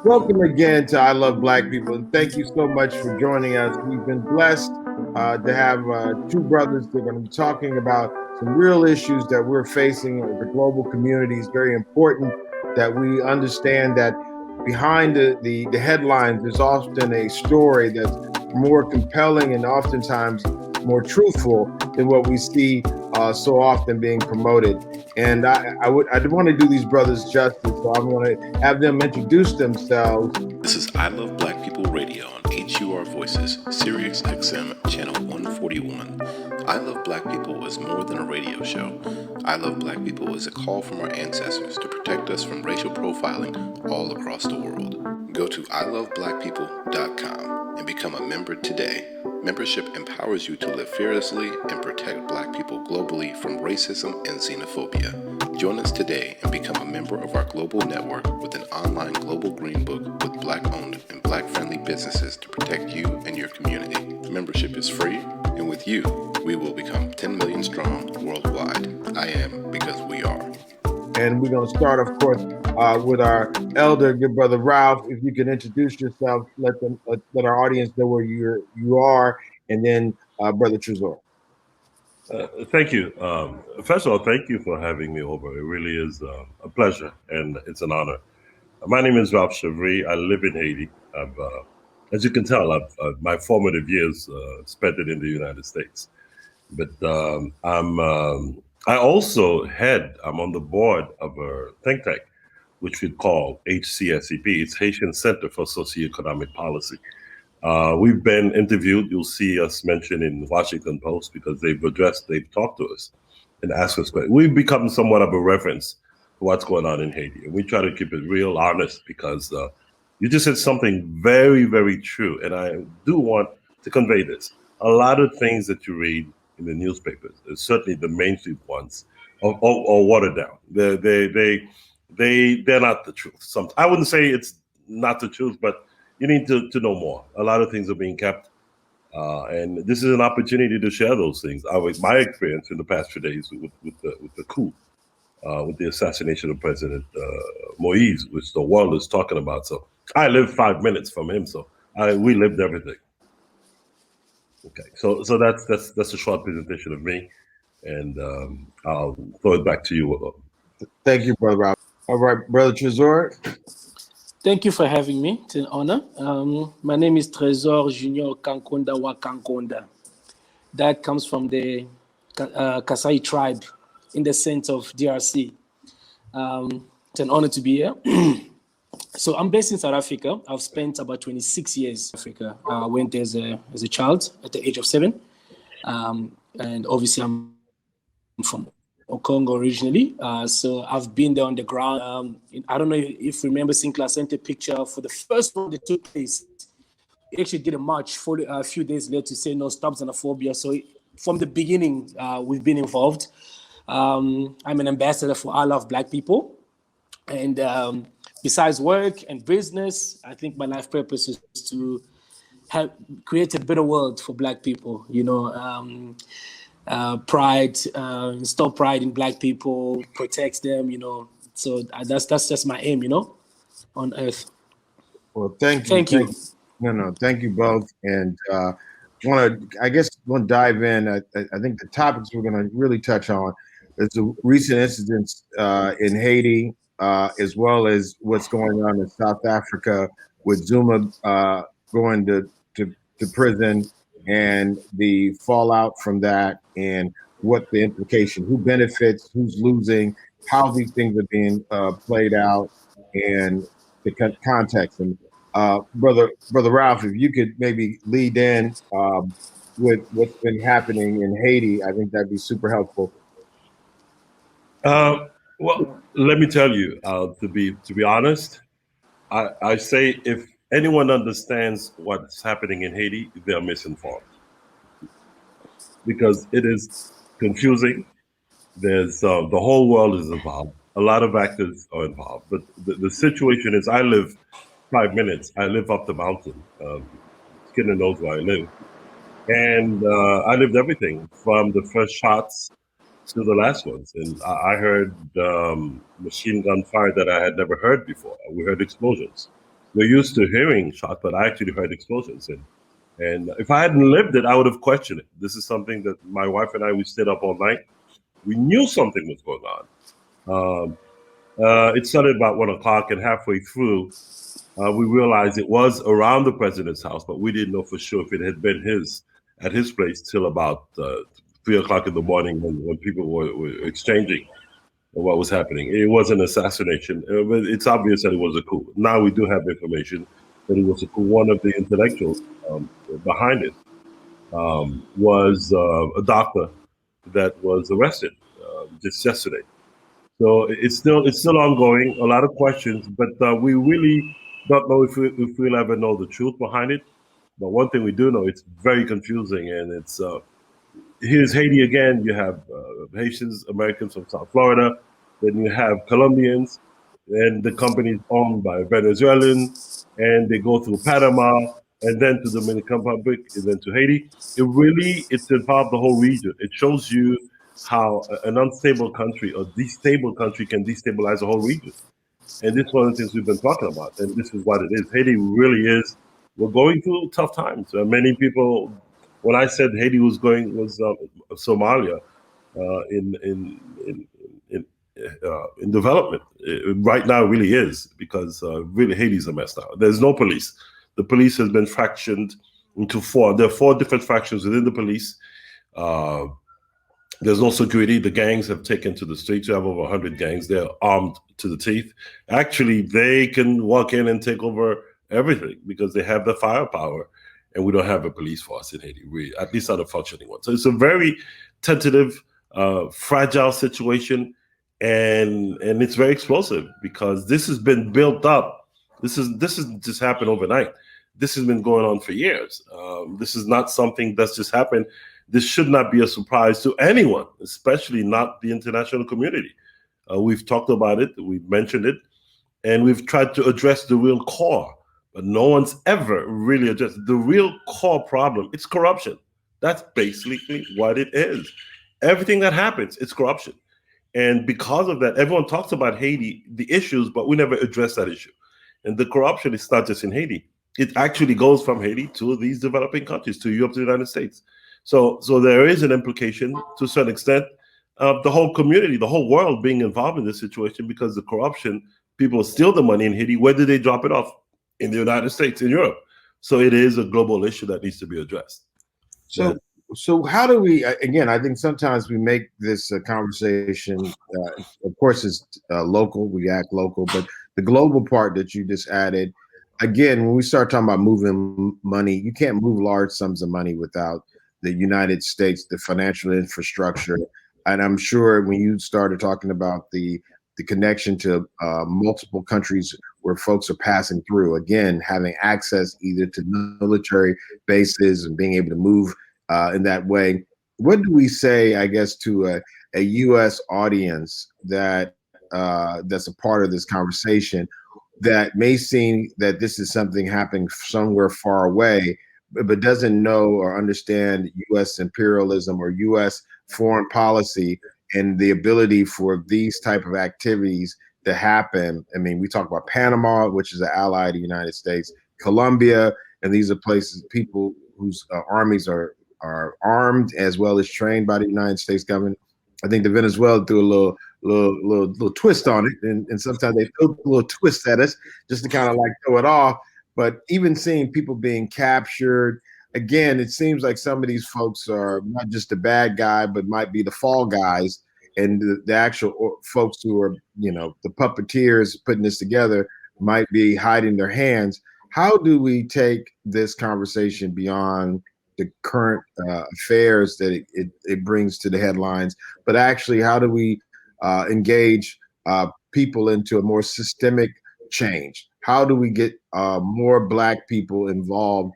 Welcome again to I Love Black People, and thank you so much for joining us. We've been blessed to have two brothers. They're going to be talking about some real issues that we're facing as a global community. It's very important that we understand that behind the headlines, there's often a story that's more compelling and oftentimes more truthful than what we see so often being promoted. And I want to do these brothers justice, so I'm going to have them introduce themselves. This is I Love Black People Radio on H.U.R. Voices, Sirius XM, channel 141. I Love Black People is more than a radio show. I Love Black People is a call from our ancestors to protect us from racial profiling all across the world. Go to iloveblackpeople.com and become a member today. Membership empowers you to live fearlessly and protect Black people globally from racism and xenophobia. Join us today and become a member of our global network with an online global green book with Black-owned and Black-friendly businesses to protect you and your community. Membership is free, and with you, we will become 10 million strong worldwide. I am because we are. And we're going to start, of course, with our elder, good brother Ralph. If you can introduce yourself, let our audience know where you are, and then brother Tresor. Thank you. First of all, thank you for having me over. It really is a pleasure and it's an honor. My name is Ralph Chevery. I live in Haiti. As you can tell, my formative years spent it in the United States. But I'm on the board of a think tank, which we call HCSEP. It's Haitian Center for Socioeconomic Policy. We've been interviewed. You'll see us mentioned in Washington Post because they've talked to us and asked us questions. We've become somewhat of a reference for what's going on in Haiti. And we try to keep it real honest because you just said something very, very true. And I do want to convey this. A lot of things that you read in the newspapers, certainly the mainstream ones, are watered down. They're not the truth. I wouldn't say it's not the truth, but you need to know more. A lot of things are being kept. And this is an opportunity to share those things. My experience in the past few days with the coup, with the assassination of President Moise, which the world is talking about. So I lived 5 minutes from him, so we lived everything. Okay, so that's a short presentation of me, and I'll throw it back to you. Thank you, brother Ralph. All right, brother Tresor. Thank you for having me. It's an honor. My name is Tresor Junior Kankonda wa Kankonda. That comes from the Kasai tribe in the sense of DRC. It's an honor to be here. So I'm based in South Africa. I've spent about 26 years in Africa. I went there as a child at the age of 7. And obviously I'm from Congo originally. So I've been there on the ground. I don't know if you remember Sinclair sent a picture for the first one that took place. He actually did a march a few days later to say no, stop xenophobia. So from the beginning, we've been involved. I'm an ambassador for I Love Black People. And besides work and business, I think my life purpose is to create a better world for Black people. You know, pride, install pride in Black people, protect them. You know, so that's just my aim. You know, on earth. Well, thank you. Thank you. Thank you both. And want to dive in. I think the topics we're going to really touch on is the recent incidents in Haiti, as well as what's going on in South Africa with Zuma going to prison and the fallout from that, and what the implication, who benefits, who's losing, how these things are being played out, and the context. And brother Ralph, if you could maybe lead in with what's been happening in Haiti, I think that'd be super helpful. Well, let me tell you, to be honest, I say if anyone understands what's happening in Haiti, they're misinformed, because it is confusing. There's the whole world is involved. A lot of actors are involved, but the situation is, I live 5 minutes. I live up the mountain. Skinner knows where I live, and I lived everything from the first shots to the last ones. And I heard machine gun fire that I had never heard before. We heard explosions. we're used to hearing shots, but I actually heard explosions. And if I hadn't lived it, I would have questioned it. This is something that my wife and I, we stayed up all night. We knew something was going on. Um, it started about 1 o'clock, and halfway through, we realized it was around the president's house, but we didn't know for sure if it had been at his place till about 3 o'clock in the morning when people were exchanging what was happening. It was an assassination, but it's obvious that it was a coup. Now we do have information that it was a coup. One of the intellectuals behind it was a doctor that was arrested just yesterday. So it's still ongoing. A lot of questions, but we really don't know if we'll ever know the truth behind it. But one thing we do know, it's very confusing, and it's here's Haiti again. You have Haitians, Americans from South Florida. Then you have Colombians, and the company's owned by Venezuelan, and they go through Panama, and then to Dominican Republic, and then to Haiti. It's involved the whole region. It shows you how an unstable country or destable country can destabilize a whole region. And this is one of the things we've been talking about. And this is what it is. Haiti really is. We're going through tough times. Many people, when I said Haiti was Somalia in development, right now it really is, because really Haiti's a mess now. There's no police. The police has been fractioned into four. There are four different factions within the police. There's no security. The gangs have taken to the streets. You have over 100 gangs. They're armed to the teeth. Actually, they can walk in and take over everything because they have the firepower, and we don't have a police force in Haiti, at least not a functioning one. So it's a very tentative, fragile situation, and it's very explosive because this has been built up. This is just happened overnight. This has been going on for years. This is not something that's just happened. This should not be a surprise to anyone, especially not the international community. We've talked about it, we've mentioned it, and we've tried to address the real core, but no one's ever really addressed the real core problem. It's corruption. That's basically what it is. Everything that happens, it's corruption. And because of that, everyone talks about Haiti, the issues, but we never address that issue. And the corruption is not just in Haiti. It actually goes from Haiti to these developing countries, to Europe, to the United States. So there is an implication to a certain extent of the whole community, the whole world being involved in this situation, because the corruption, people steal the money in Haiti. Where do they drop it off? In the United States, in Europe. So it is a global issue that needs to be addressed. So how do we, again, I think sometimes we make this conversation, of course it's local, we act local, but the global part that you just added, again, when we start talking about moving money, you can't move large sums of money without the United States, the financial infrastructure. And I'm sure when you started talking about the connection to multiple countries where folks are passing through, again, having access either to military bases and being able to move in that way. What do we say, I guess, to a U.S. audience that's a part of this conversation that may seem that this is something happening somewhere far away, but doesn't know or understand U.S. imperialism or U.S. foreign policy and the ability for these type of activities to happen? I mean, we talk about Panama, which is an ally of the United States, Colombia, and these are places, people whose armies are armed as well as trained by the United States government. I think the Venezuela threw a little twist on it, and sometimes they throw a little twist at us just to kind of like throw it off. But even seeing people being captured, again, it seems like some of these folks are not just the bad guy, but might be the fall guys, and the actual folks who are, the puppeteers putting this together might be hiding their hands. How do we take this conversation beyond the current affairs that it brings to the headlines, but actually how do we engage people into a more systemic change? How do we get more Black people involved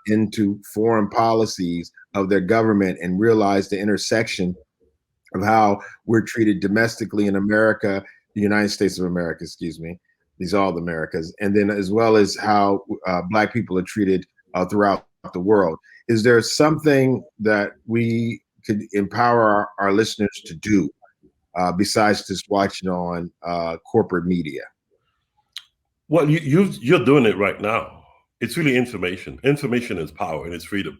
into foreign policies of their government and realize the intersection of how we're treated domestically in America, the United States of America, excuse me, these are all the Americas, and then as well as how Black people are treated throughout the world? Is there something that we could empower our listeners to do? Besides just watching on corporate media? Well, you're doing it right now. It's really information. Information is power and it's freedom.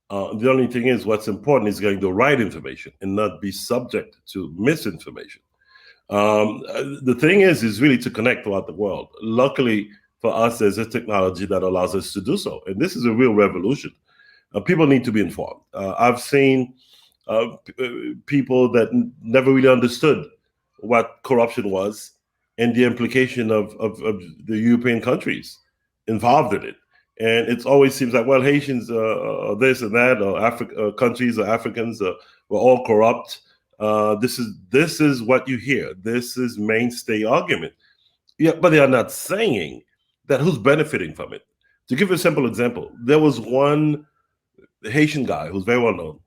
The only thing is, what's important is getting the right information and not be subject to misinformation. The thing is really to connect throughout the world. Luckily for us, there's a technology that allows us to do so, and this is a real revolution. People need to be informed. I've seen people that never really understood what corruption was and the implication of the European countries involved in it. And it always seems like, well, Haitians are this and that, or countries or Africans were all corrupt. This is what you hear. This is mainstay argument. Yeah, but they are not saying that who's benefiting from it. To give you a simple example, there was one Haitian guy who's very well known.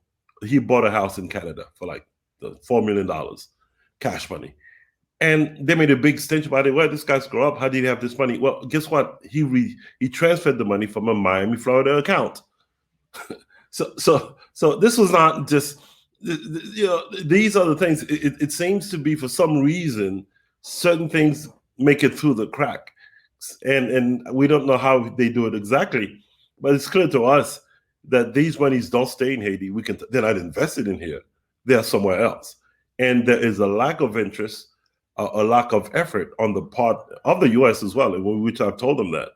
He bought a house in Canada for like $4 million cash money. And they made a big stench about it. Well, this guy's grow up. How did he have this money? Well, guess what? He transferred the money from a Miami, Florida account. So this was not just, these are the things. It seems to be, for some reason, certain things make it through the crack, and we don't know how they do it exactly, but it's clear to us that these monies don't stay in Haiti. They're not invested in here. They're somewhere else, and there is a lack of interest, a lack of effort on the part of the U.S. as well, which I've told them that,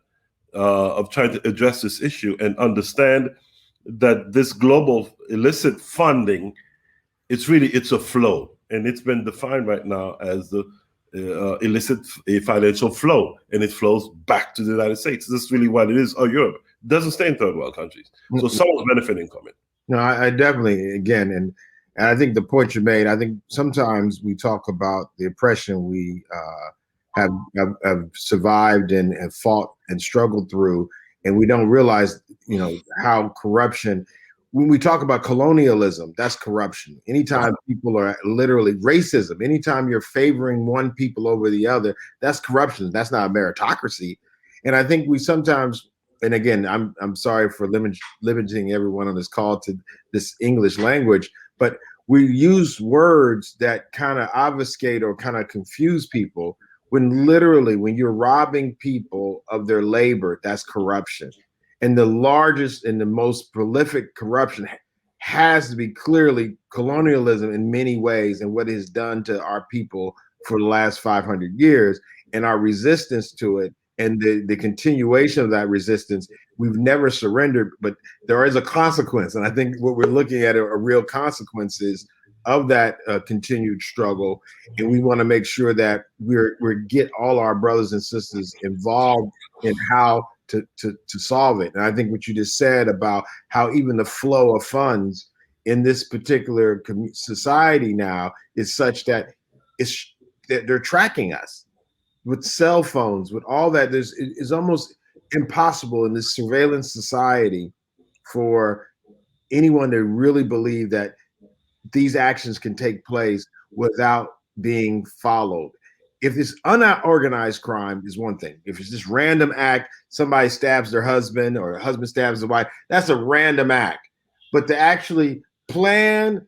of trying to address this issue and understand that this global illicit funding, it's a flow, and it's been defined right now as the illicit financial flow, and it flows back to the United States. That's really what it is, or Europe. It doesn't stay in third world countries. So someone's benefiting from it. No, I definitely, again, and I think the point you made, I think sometimes we talk about the oppression we have survived and have fought and struggled through, and we don't realize, how corruption, when we talk about colonialism, that's corruption. Anytime people are literally racism, anytime you're favoring one people over the other, that's corruption. That's not a meritocracy. And I think we sometimes, and again, I'm sorry for limiting everyone on this call to this English language, but we use words that kind of obfuscate or kind of confuse people, when literally, when you're robbing people of their labor, that's corruption. And the largest and the most prolific corruption has to be clearly colonialism in many ways, and what it has done to our people for the last 500 years, and our resistance to it, and the continuation of that resistance. We've never surrendered, but there is a consequence. And I think what we're looking at are real consequences of that continued struggle. And we want to make sure that we get all our brothers and sisters involved in how to solve it. And I think what you just said about how even the flow of funds in this particular society now is such that that they're tracking us with cell phones, with all that. It's almost impossible in this surveillance society for anyone to really believe that these actions can take place without being followed. If it's unorganized crime is one thing. If it's just random act, somebody stabs their husband or a husband stabs the wife, that's a random act. But to actually plan,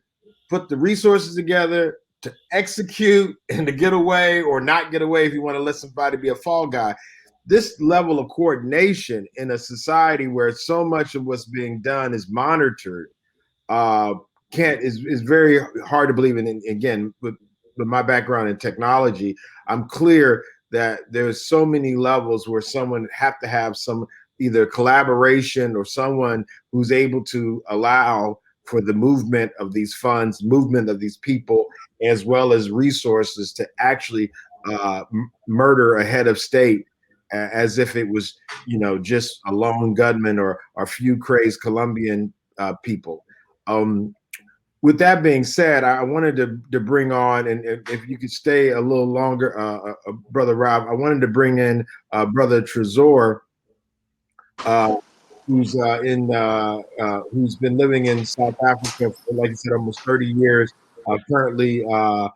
put the resources together, to execute, and to get away or not get away if you want to let somebody be a fall guy, this level of coordination in a society where so much of what's being done is monitored is very hard to believe in. And again, with my background in technology, I'm clear that there's so many levels where someone have to have some either collaboration or someone who's able to allow for the movement of these funds, movement of these people, as well as resources to actually murder a head of state as if it was, just a lone gunman or a few crazed Colombian people. With that being said, I wanted to bring on, and if you could stay a little longer, Brother Rob, I wanted to bring in Brother Tresor, who's been living in South Africa for, like I said, almost 30 years. Currently, I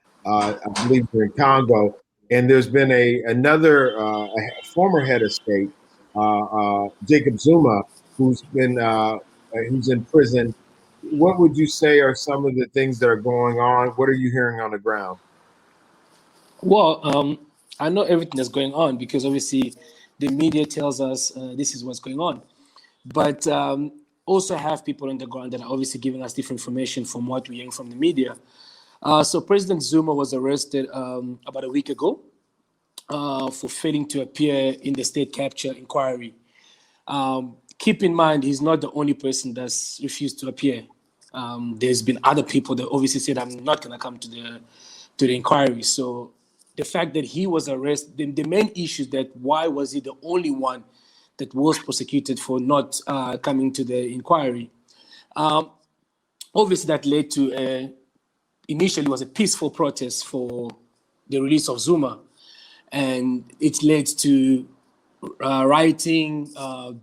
believe they're in Congo, and there's been another former head of state, Jacob Zuma, who's in prison. What would you say are some of the things that are going on? What are you hearing on the ground? Well, I know everything that's going on because obviously the media tells us this is what's going on. But also have people on the ground that are obviously giving us different information from what we're hearing from the media. So President Zuma was arrested about a week ago for failing to appear in the state capture inquiry. Keep in mind, he's not the only person that's refused to appear. There's been other people that obviously said, "I'm not going to come to the inquiry." So the fact that he was arrested, the main issue is that why was he the only one that was prosecuted for not coming to the inquiry? Obviously, that led to initially was a peaceful protest for the release of Zuma, and it led to rioting,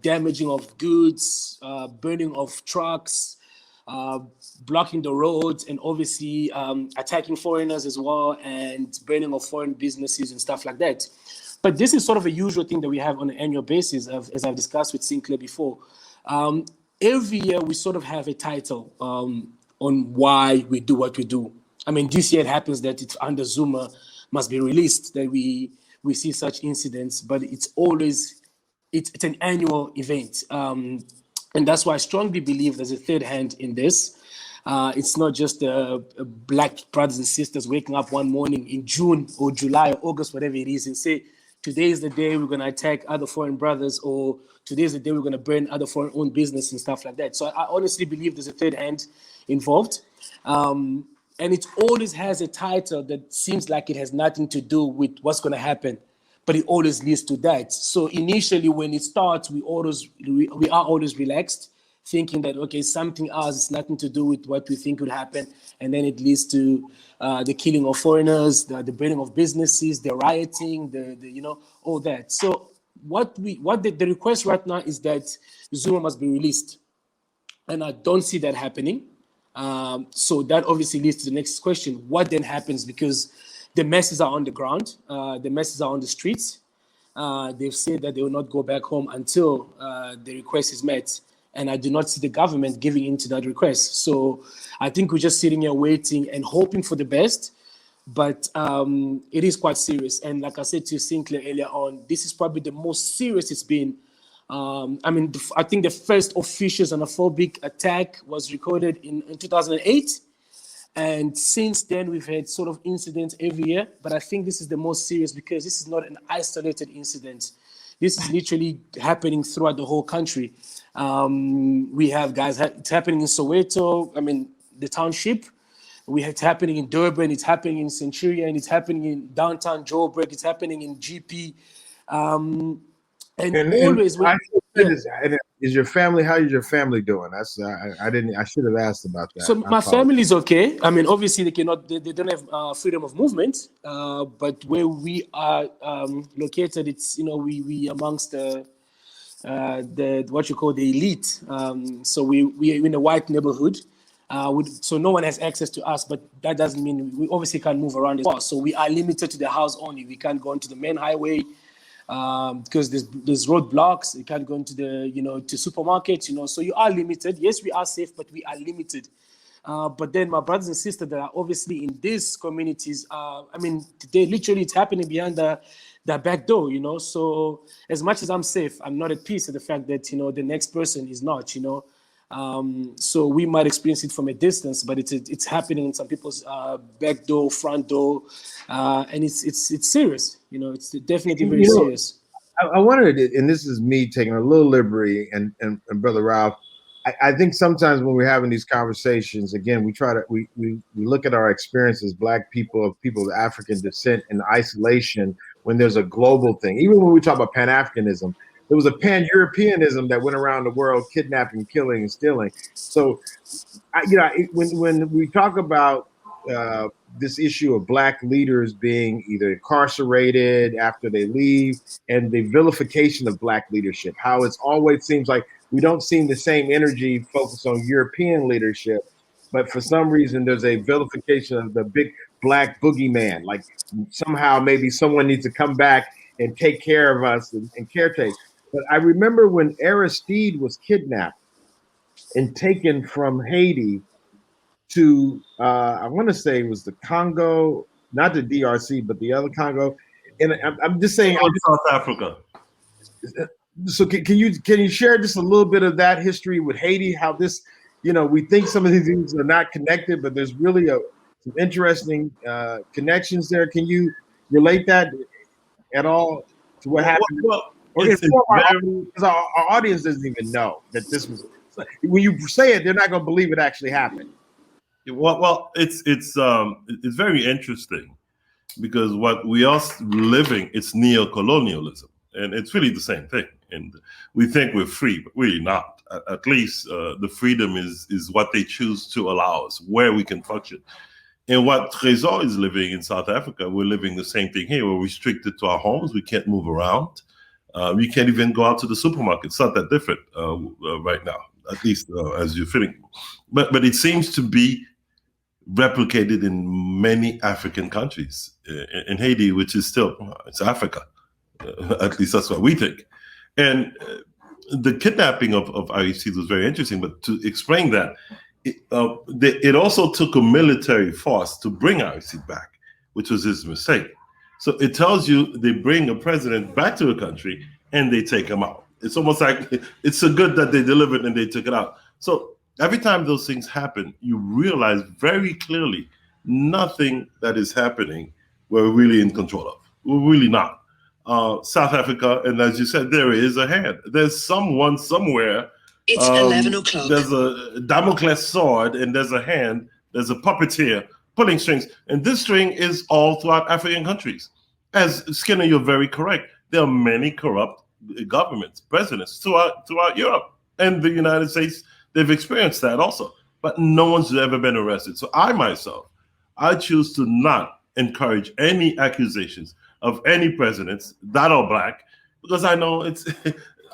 damaging of goods, burning of trucks, uh, blocking the roads, and obviously attacking foreigners as well, and burning of foreign businesses and stuff like that. But this is sort of a usual thing that we have on an annual basis, as I've discussed with Sinclair before. Um, every year we sort of have a title on why we do what we do. I mean, this year it happens that it's under Zuma must be released that we see such incidents, but it's an annual event, and that's why I strongly believe there's a third hand in this. It's not just black brothers and sisters waking up one morning in June or July or August, whatever it is, and say, today is the day we're going to attack other foreign brothers, or today is the day we're going to burn other foreign owned business and stuff like that. So I honestly believe there's a third hand involved. And it always has a title that seems like it has nothing to do with what's going to happen, but it always leads to that. So initially, when it starts, we are always relaxed, thinking that okay, something else is nothing to do with what we think would happen, and then it leads to the killing of foreigners, the burning of businesses, the rioting, all that. So what the request right now is that Zuma must be released, and I don't see that happening. So that obviously leads to the next question: what then happens? Because the masses are on the ground, the masses are on the streets. They've said that they will not go back home until the request is met, and I do not see the government giving in to that request. So I think we're just sitting here waiting and hoping for the best. But it is quite serious, and like I said to Sinclair earlier on, this is probably the most serious it's been. I mean, I think the first official xenophobic attack was recorded in 2008. And since then, we've had sort of incidents every year. But I think this is the most serious because this is not an isolated incident. This is literally happening throughout the whole country. We have guys, it's happening in Soweto, I mean, the township. We have it happening in Durban, it's happening in Centurion, it's happening in downtown Joburg, it's happening in GP. And always, I yeah. is your family? How is your family doing? That's I didn't. I should have asked about that. So my family is okay. I mean, obviously they cannot, they don't have freedom of movement. But where we are located, it's we amongst the what you call the elite. So we are in a white neighborhood. So no one has access to us, but that doesn't mean we obviously can't move around as well. So we are limited to the house only. We can't go into the main highway because there's roadblocks. You can't go into the to supermarkets. So you are limited. Yes, we are safe, but we are limited. But then my brothers and sisters that are obviously in these communities, I mean, they literally it's happening behind the back door. So as much as I'm safe, I'm not at peace with the fact that the next person is not. So we might experience it from a distance, but it's happening in some people's back door, front door, and it's serious. It's definitely very serious. I wanted to, and this is me taking a little liberty, and Brother Ralph, I think sometimes when we're having these conversations, again, we try to we look at our experiences, Black people of African descent, in isolation when there's a global thing. Even when we talk about Pan-Africanism, there was a Pan-Europeanism that went around the world, kidnapping, killing, and stealing. So, when we talk about this issue of Black leaders being either incarcerated after they leave, and the vilification of Black leadership, how it's always seems like we don't see the same energy focused on European leadership, but for some reason there's a vilification of the big Black boogeyman. Like somehow maybe someone needs to come back and take care of us and caretake. But I remember when Aristide was kidnapped and taken from Haiti to I want to say it was the Congo, not the DRC, but the other Congo. And I'm just saying. South Africa. So can you share just a little bit of that history with Haiti? How this, we think some of these things are not connected, but there's really some interesting connections there. Can you relate that at all to what happened? Because our audience doesn't even know that this was. When you say it, they're not going to believe it actually happened. Well, it's very interesting because what we are living, it's neo-colonialism, and it's really the same thing. And we think we're free, but really not. At least the freedom is what they choose to allow us, where we can function. And what Tresor is living in South Africa, we're living the same thing here. We're restricted to our homes. We can't move around. You can't even go out to the supermarket. It's not that different right now, at least as you're feeling. But it seems to be replicated in many African countries. In Haiti, which is still, it's Africa. At least that's what we think. And the kidnapping of Aristide was very interesting. But to explain that, it also took a military force to bring Aristide back, which was his mistake. So it tells you they bring a president back to a country and they take him out. It's almost like it's so good that they delivered and they took it out. So every time those things happen, you realize very clearly nothing that is happening we're really in control of. We're really not. South Africa, and as you said, there is a hand. There's someone somewhere. It's 11 o'clock. There's a Damocles sword, and there's a hand. There's a puppeteer pulling strings, and this string is all throughout African countries. As Skinner, you're very correct. There are many corrupt governments, presidents throughout Europe and the United States. They've experienced that also, but no one's ever been arrested. So I choose to not encourage any accusations of any presidents that are black, because I know it's.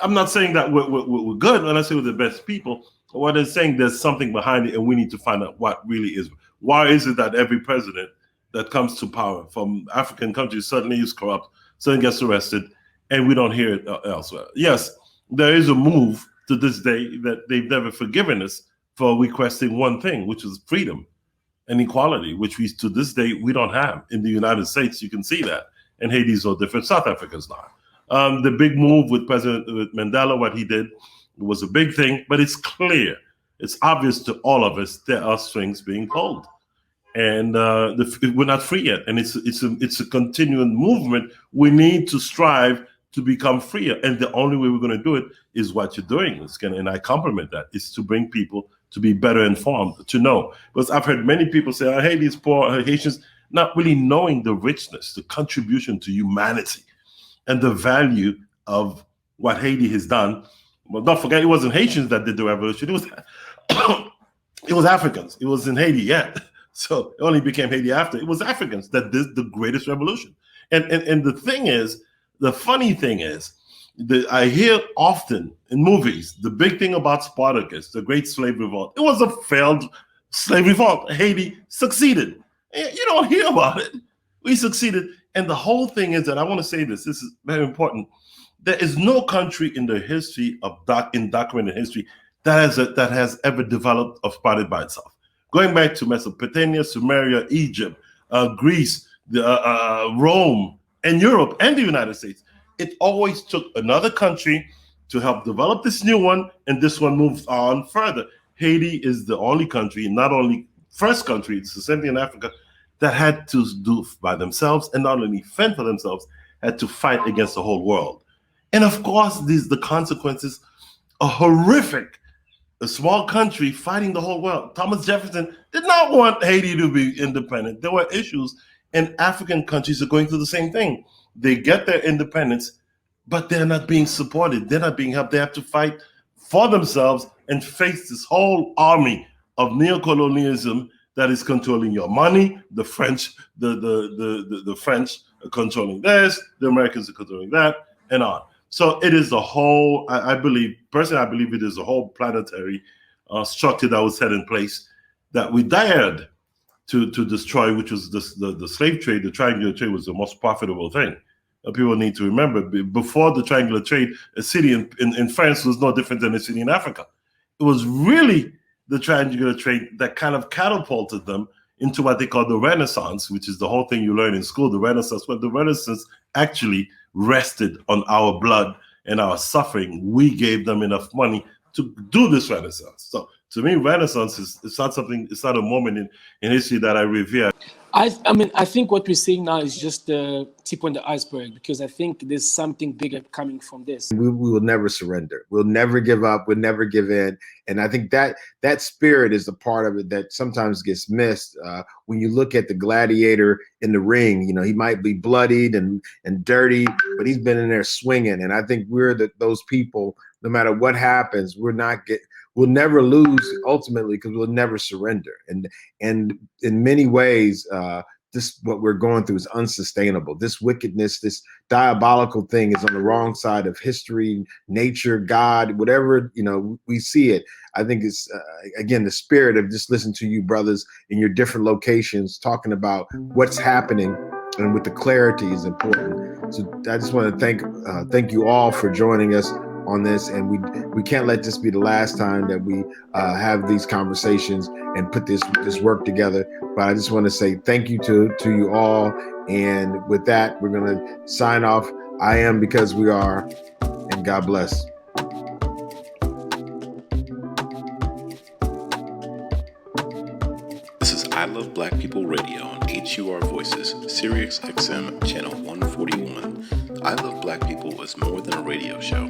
I'm not saying that we're good when I say we're the best people. What I'm saying, there's something behind it, and we need to find out what really is. Why is it that every president that comes to power from African countries suddenly is corrupt, suddenly gets arrested, and we don't hear it elsewhere? Yes, there is a move to this day that they've never forgiven us for requesting one thing, which is freedom and equality, which to this day we don't have in the United States. You can see that, and Haiti's no different. South Africa's not. The big move with President Mandela, what he did, was a big thing, but it's clear, it's obvious to all of us there are strings being pulled, and we're not free yet. And it's a continuing movement. We need to strive to become freer, and the only way we're going to do it is what you're doing, and I compliment that, is to bring people to be better informed, to know. Because I've heard many people say, Haiti's poor, Haitians, not really knowing the richness, the contribution to humanity, and the value of what Haiti has done. Well, don't forget, it wasn't Haitians that did the revolution. It was Africans. It was in Haiti yet. So it only became Haiti after. It was Africans that did the greatest revolution. And the thing is, the funny thing is, I hear often in movies, the big thing about Spartacus, the great slave revolt, it was a failed slave revolt. Haiti succeeded. You don't hear about it. We succeeded. And the whole thing is that, I want to say this is very important. There is no country in the history of in documented history that has ever developed or spotted by itself. Going back to Mesopotamia, Sumeria, Egypt, Greece, Rome, and Europe, and the United States, it always took another country to help develop this new one, and this one moves on further. Haiti is the only country, not only first country, it's the same thing in Africa, that had to do by themselves, and not only fend for themselves, had to fight against the whole world. And of course, the consequences are horrific. A small country fighting the whole world. Thomas Jefferson did not want Haiti to be independent. There were issues, and African countries are going through the same thing. They get their independence, but they're not being supported. They're not being helped. They have to fight for themselves and face this whole army of neocolonialism that is controlling your money. The French, the French are controlling this. The Americans are controlling that, and on. So it is a whole, I believe it is a whole planetary structure that was set in place that we dared to destroy, which was the slave trade. The triangular trade was the most profitable thing. People need to remember, before the triangular trade, a city in France was no different than a city in Africa. It was really the triangular trade that kind of catapulted them into what they call the Renaissance, which is the whole thing you learn in school, the Renaissance. Well, the Renaissance actually rested on our blood and our suffering. We gave them enough money to do this Renaissance. So to me, Renaissance is not something, it's not a moment in history that I revere. I mean, I think what we're seeing now is just the tip on the iceberg, because I think there's something bigger coming from this. We will never surrender. We'll never give up. We'll never give in. And I think that spirit is the part of it that sometimes gets missed. When you look at the gladiator in the ring, you know, he might be bloodied and dirty, but he's been in there swinging. And I think we're those people, no matter what happens, we'll never lose ultimately, because we'll never surrender. And in many ways, this what we're going through is unsustainable. This wickedness, this diabolical thing is on the wrong side of history, nature, God, whatever, you know, we see it. I think it's, again, the spirit of just listening to you brothers in your different locations talking about what's happening and with the clarity is important. So I just want to thank you all for joining us on this, and we can't let this be the last time that we have these conversations and put this work together. But I just want to say thank you to you all, and with that, we're going to sign off. I am because we are, and God bless. This is I Love Black People Radio on H.U.R. Voices, Sirius XM Channel 141. I Love Black People is more than a radio show.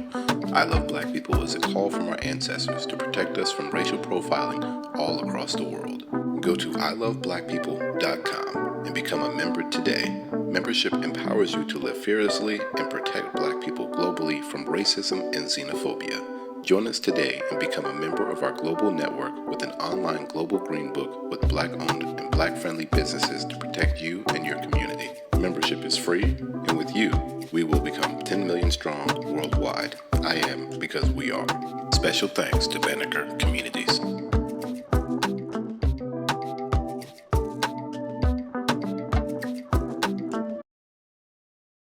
I Love Black People is a call from our ancestors to protect us from racial profiling all across the world. Go to iloveblackpeople.com and become a member today. Membership empowers you to live fearlessly and protect Black people globally from racism and xenophobia. Join us today and become a member of our global network with an online global green book with Black-owned and Black-friendly businesses to protect you and your community. Membership is free, and with you, we will become 10 million strong worldwide. I am because we are. Special thanks to Banneker Communities.